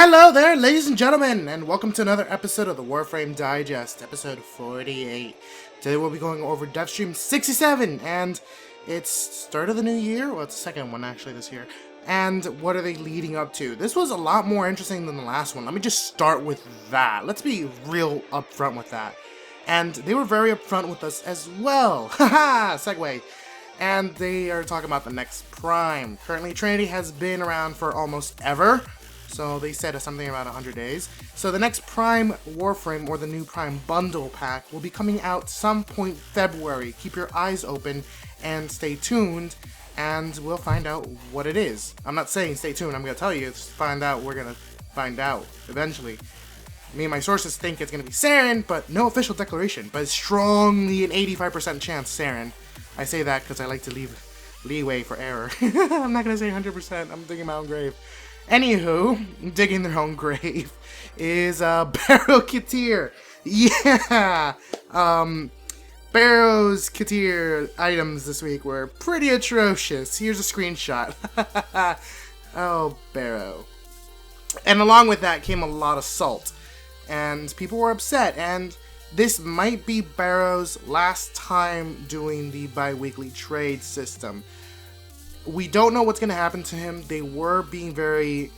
Hello there, ladies and gentlemen, and welcome to another episode of the WARFRAME Digest, episode 48. Today we'll be going over Devstream 67, and it's start of the new year? Well, it's the second one actually this year. And what are they leading up to? This was a lot more interesting than the last one. Let me just start with that. Let's be real upfront with that. And they were very upfront with us as well. Haha, segue. And they are talking about the next Prime. Currently, Trinity has been around for almost ever. So they said something about 100 days. So the next Prime Warframe, or the new Prime Bundle Pack, will be coming out some point February. Keep your eyes open and stay tuned, and we'll find out what it is. I'm not saying stay tuned, I'm going to tell you. It's find out, we're going to find out eventually. Me and my sources think it's going to be Saren, but no official declaration. But it's strongly an 85% chance Saren. I say that because I like to leave leeway for error. I'm not going to say 100%, I'm digging my own grave. Anywho, digging their own grave is Barrow Katir. Yeah! Barrow's Katir items this week were pretty atrocious. Here's a screenshot. Oh, Barrow. And along with that came a lot of salt. And people were upset, and this might be Barrow's last time doing the bi-weekly trade system. We don't know what's going to happen to him. They were being very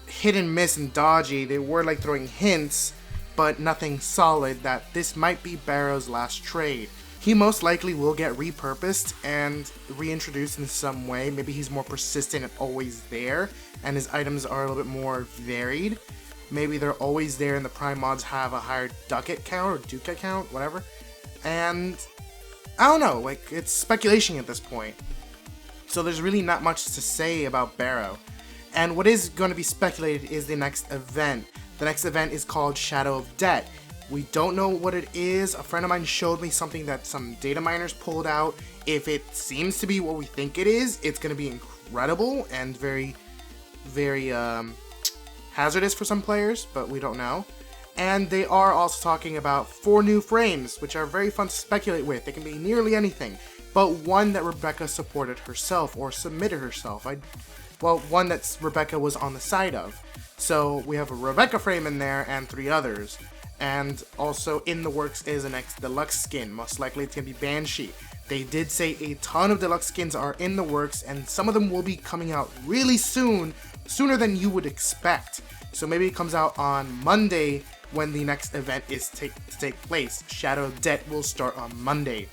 hit and miss and dodgy. They were like throwing hints, but nothing solid that this might be Barrow's last trade. He most likely will get repurposed and reintroduced in some way. Maybe he's more persistent and always there, and his items are a little bit more varied. Maybe they're always there and the Prime mods have a higher ducat count or ducat count, whatever. And I don't know, like, it's speculation at this point. So there's really not much to say about Barrow. And what is going to be speculated is the next event. The next event is called Shadow of Debt. We don't know what it is. A friend of mine showed me something that some data miners pulled out. If it seems to be what we think it is, it's going to be incredible and very, very hazardous for some players, but we don't know. And they are also talking about 4 new frames, which are very fun to speculate with. They can be nearly anything. But one that Rebecca supported herself, or submitted herself. One that Rebecca was on the side of. So we have a Rebecca frame in there and 3 others. And also in the works is a next deluxe skin. Most likely it's going to be Banshee. They did say a ton of deluxe skins are in the works, and some of them will be coming out really soon, sooner than you would expect. So maybe it comes out on Monday when the next event is to take place. Shadow of Debt will start on Monday.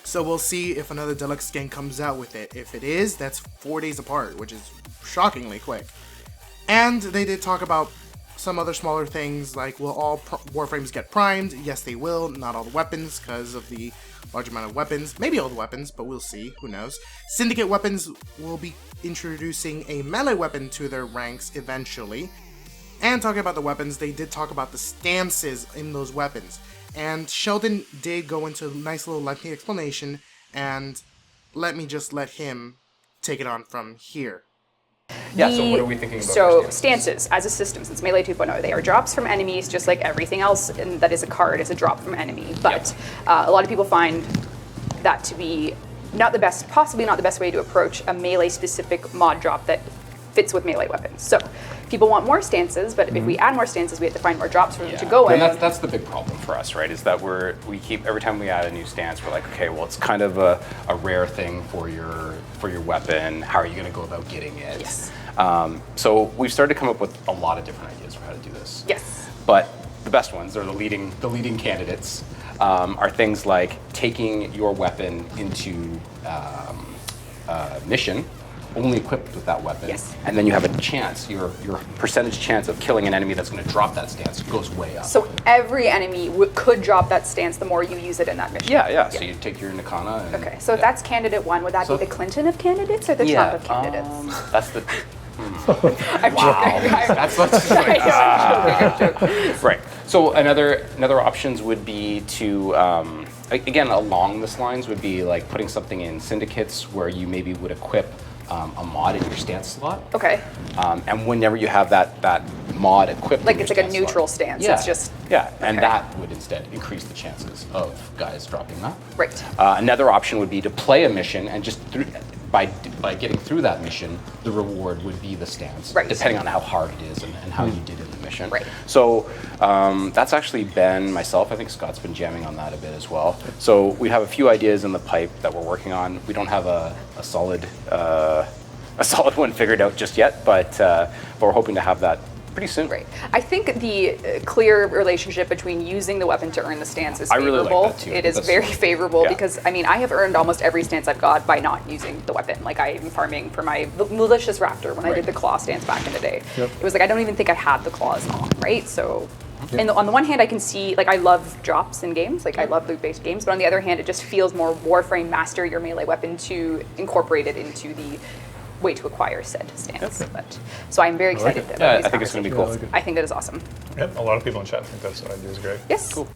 So we'll see if another deluxe skin comes out with it. If it is, that's 4 days apart, which is shockingly quick. And they did talk about some other smaller things, like will all Warframes get primed? Yes, they will. Not all the weapons, because of the large amount of weapons. Maybe all the weapons, but we'll see. Who knows? Syndicate weapons will be introducing a melee weapon to their ranks eventually. And talking about the weapons, they did talk about the stances in those weapons. And Sheldon did go into a nice little lengthy explanation, and let him take it on from here. Yeah, so what are we thinking about? So stances, as a system, since Melee 2.0, they are drops from enemies, just like everything else and that is a card is a drop from enemy. But a lot of people find that to be possibly not the best way to approach a Melee-specific mod drop that fits with Melee weapons. So people want more stances, but if we add more stances, we have to find more drops for them to go in. And that's the big problem for us, right? Is that we keep every time we add a new stance, we're like, okay, well, it's kind of a rare thing for your weapon. How are you going to go about getting it? Yes. So we've started to come up with a lot of different ideas for how to do this. Yes. But the best ones, or the leading candidates, are things like taking your weapon into mission, only equipped with that weapon, and then you have a chance, your percentage chance of killing an enemy that's going to drop that stance goes way up. So every enemy could drop that stance the more you use it in that mission. Yeah. So you take your Nikana and... Okay, so if that's candidate 1, would that be the Clinton of candidates or the Trump of candidates? That's the... I'm joking. That's what's I'm joking. Right. So another options would be to... again, along this lines would be like putting something in syndicates where you maybe would equip a mod in your stance slot. Okay. And whenever you have that mod equipped, like it's like a neutral stance. Yeah. It's just and that would instead increase the chances of guys dropping that. Right. Another option would be to play a mission and just by getting through that mission, the reward would be the stance, Right. depending on how hard it is and how you did in the mission. Right. So that's actually been myself. I think Scott's been jamming on that a bit as well. So we have a few ideas in the pipe that we're working on. We don't have a solid one figured out just yet, but we're hoping to have that pretty soon. Right. I think the clear relationship between using the weapon to earn the stance is I favorable. really like that too. It is That's- very favorable yeah. because, I mean, I have earned almost every stance I've got by not using the weapon. Like, I am farming for my malicious raptor when I did the claw stance back in the day. Yep. It was like, I don't even think I had the claws on, right? So, and on the one hand, I can see, like, I love drops in games. Like, I love loot-based games. But on the other hand, it just feels more Warframe master your melee weapon to incorporate it into the way to acquire said stance. But so I'm very excited about Yeah, these I think it's going to be conversations. cool. I like it. I think that is awesome. Yep, a lot of people in chat think that idea is great. Yes. Cool.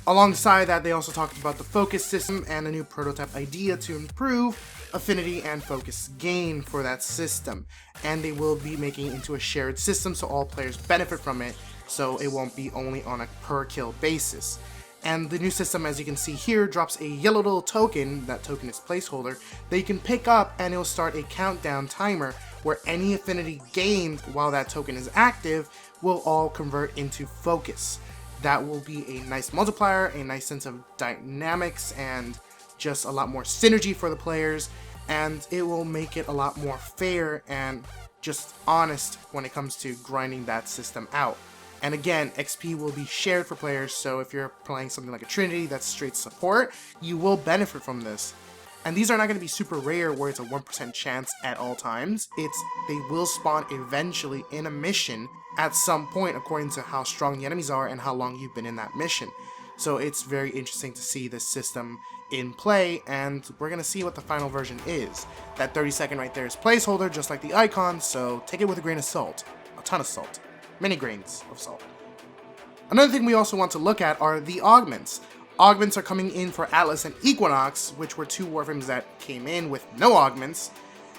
Alongside that, they also talked about the focus system and a new prototype idea to improve affinity and focus gain for that system. And they will be making it into a shared system so all players benefit from it, so it won't be only on a per kill basis. And the new system, as you can see here, drops a yellow little token, that token is placeholder, that you can pick up, and it'll start a countdown timer where any affinity gained while that token is active will all convert into focus. That will be a nice multiplier, a nice sense of dynamics, and just a lot more synergy for the players, and it will make it a lot more fair and just honest when it comes to grinding that system out. And again, XP will be shared for players, so if you're playing something like a Trinity that's straight support, you will benefit from this. And these are not going to be super rare where it's a 1% chance at all times. They will spawn eventually in a mission at some point according to how strong the enemies are and how long you've been in that mission. So it's very interesting to see this system in play, and we're going to see what the final version is. That 30-second right there is placeholder, just like the icon, so take it with a grain of salt. A ton of salt. Many grains of salt. Another thing we also want to look at are the augments. Augments are coming in for Atlas and Equinox, which were two Warframes that came in with no augments,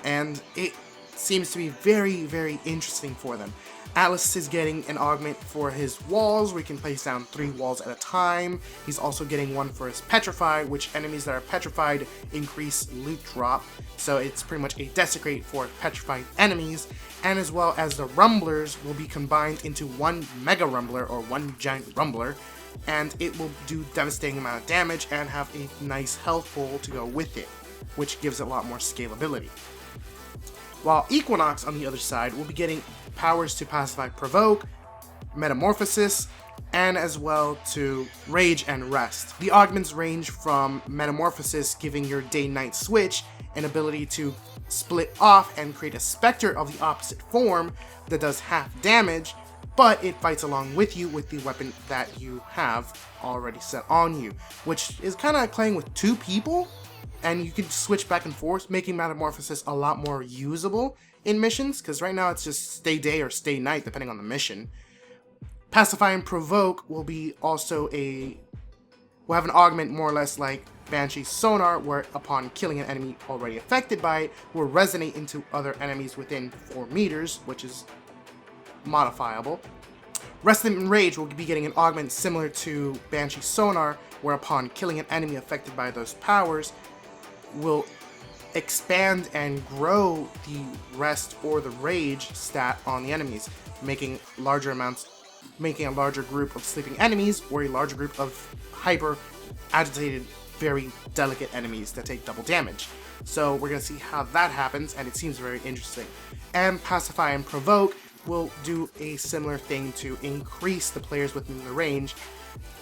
and it seems to be very, very interesting for them. Atlas is getting an augment for his walls, where he can place down 3 walls at a time. He's also getting one for his Petrify, which enemies that are petrified increase loot drop. So it's pretty much a desecrate for petrified enemies. And as well as the Rumblers will be combined into one Mega Rumbler, or one giant Rumbler. And it will do devastating amount of damage and have a nice health pool to go with it, which gives it a lot more scalability. While Equinox, on the other side, will be getting powers to pacify provoke, metamorphosis, and as well to rage and rest. The augments range from metamorphosis, giving your day-night switch an ability to split off and create a specter of the opposite form that does half damage, but it fights along with you with the weapon that you have already set on you, which is kind of playing with 2 people, and you can switch back and forth, making Metamorphosis a lot more usable in missions, because right now it's just stay day or stay night, depending on the mission. Pacify and Provoke will be also will have an augment more or less like Banshee's Sonar, where upon killing an enemy already affected by it, will resonate into other enemies within 4 meters, which is modifiable. Rested in Rage will be getting an augment similar to Banshee's Sonar, where upon killing an enemy affected by those powers, will expand and grow the rest or the rage stat on the enemies, making a larger group of sleeping enemies or a larger group of hyper agitated, very delicate enemies that take double damage. So we're going to see how that happens, and it seems very interesting. And Pacify and Provoke will do a similar thing to increase the players within the range,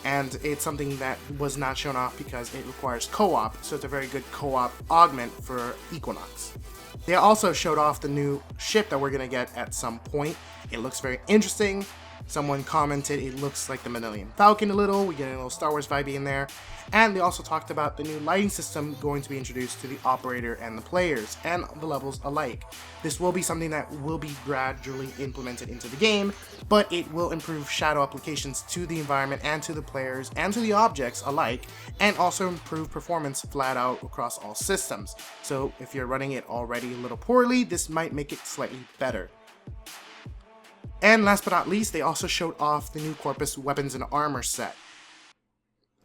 and it's something that was not shown off because it requires co-op, so it's a very good co-op augment for Equinox. They also showed off the new ship that we're going to get at some point. It looks very interesting. Someone commented it looks like the Millennium Falcon a little. We get a little Star Wars vibe in there. And they also talked about the new lighting system going to be introduced to the operator and the players, and the levels alike. This will be something that will be gradually implemented into the game, but it will improve shadow applications to the environment and to the players and to the objects alike, and also improve performance flat out across all systems. So if you're running it already a little poorly, this might make it slightly better. And last but not least, they also showed off the new Corpus weapons and armor set.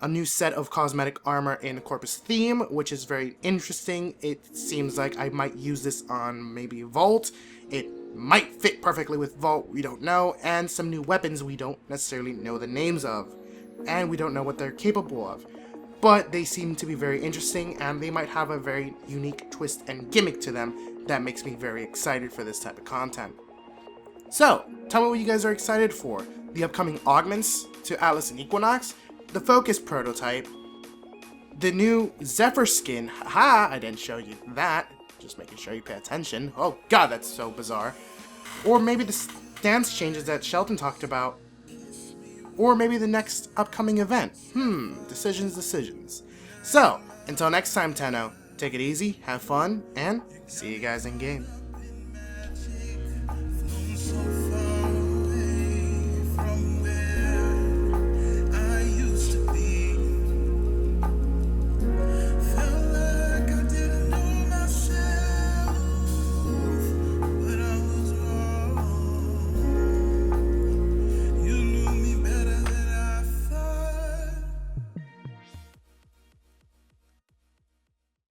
a new set of cosmetic armor in Corpus theme, which is very interesting. It seems like I might use this on maybe Vault. It might fit perfectly with Vault, we don't know, and some new weapons we don't necessarily know the names of, and we don't know what they're capable of. But they seem to be very interesting, and they might have a very unique twist and gimmick to them that makes me very excited for this type of content. So, tell me what you guys are excited for. The upcoming augments to Atlas and Equinox, the Focus prototype, the new Zephyr skin. Haha, I didn't show you that. Just making sure you pay attention. Oh god, that's so bizarre. Or maybe the stance changes that Shelton talked about. Or maybe the next upcoming event. Decisions. So, until next time, Tenno, take it easy, have fun, and see you guys in game.